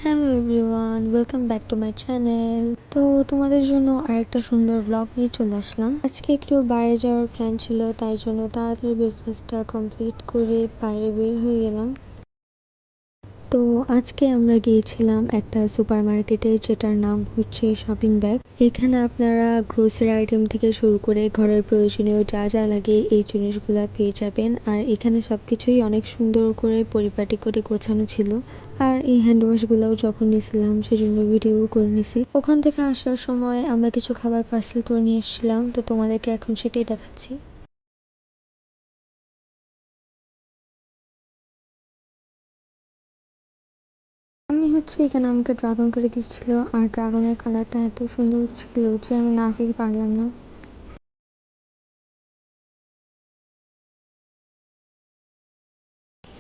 Hello everyone, welcome back to my channel. তো তোমাদের জন্য আরেকটা সুন্দর ব্লগ নিয়ে চলে আসলাম। আজকে একটু বাইরে যাওয়ার প্ল্যান ছিল, তাই জন্য তাড়াতাড়ি ব্রেকফাস্টটা কমপ্লিট করে বাইরে বের হয়ে গেলাম। তো আজকে আমরা গিয়েছিলাম একটা সুপার মার্কেটে, যেটার নাম হচ্ছে শপিং ব্যাগ। এখানে আপনারা গ্রোসারি আইটেম থেকে শুরু করে ঘরের প্রয়োজনীয় যা যা লাগে এই জিনিসগুলো পেয়ে যাবেন। আর এখানে সবকিছুই অনেক সুন্দর করে পরিপাটি করে গোছানো ছিল। আর এই হ্যান্ড ওয়াশগুলোও যখন নিয়েছিলাম সেজন্য ভিডিও করে নিছি। ওখান থেকে আসার সময় আমরা কিছু খাবার পার্সেল করে নিয়ে এসেছিলাম, তো তোমাদেরকে এখন সেটাই দেখাচ্ছি। আমি হচ্ছে এখানে আমাকে ড্রাগন করে দিচ্ছিল, আর ড্রাগনের কালারটা এত সুন্দর ছিল যে আমি না খেয়ে পারলাম না।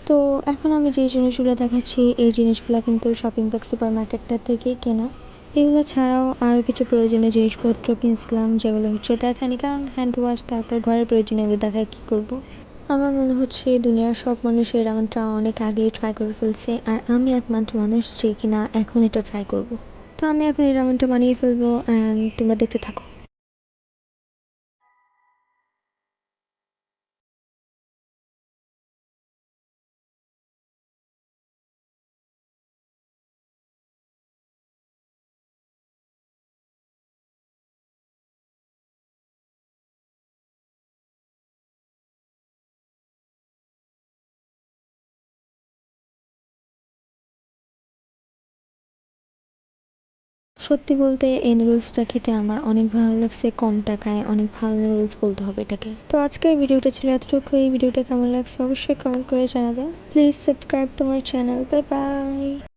তো এখন আমি যে জিনিসগুলো দেখাচ্ছি এই জিনিসগুলো কিন্তু শপিং ব্যাগ সুপার মার্কেটটা থেকেই কেনা। এগুলো ছাড়াও আরও কিছু প্রয়োজনীয় জিনিসপত্র কিনছিলাম, যেগুলো হচ্ছে দেখানি, কারণ হ্যান্ড ওয়াশ তারপর ঘরের প্রয়োজনীয়গুলো দেখায় কী করব। আমার মনে হচ্ছে দুনিয়ার সব মানুষ এই রান্নাটা অনেক আগেই ট্রাই করে ফেলছে, আর আমি একমাত্র মানুষ যে কিনা এখন এটা ট্রাই করব। তো আমি এখন এই রামেনটা বানিয়ে ফেলবো, অ্যান্ড তোমরা দেখতে থাকো। সত্যি বলতে এই নুডলসটা খেতে আমার অনেক ভালো লাগছে, কম টাকায় অনেক ভালো নুডলস বলতে হবে এটাকে। তো আজকের ভিডিওটা ছিল এতটুকু। এই ভিডিওটা কেমন লাগছে অবশ্যই কমেন্ট করে জানাবেন। Please subscribe to my channel. Bye bye.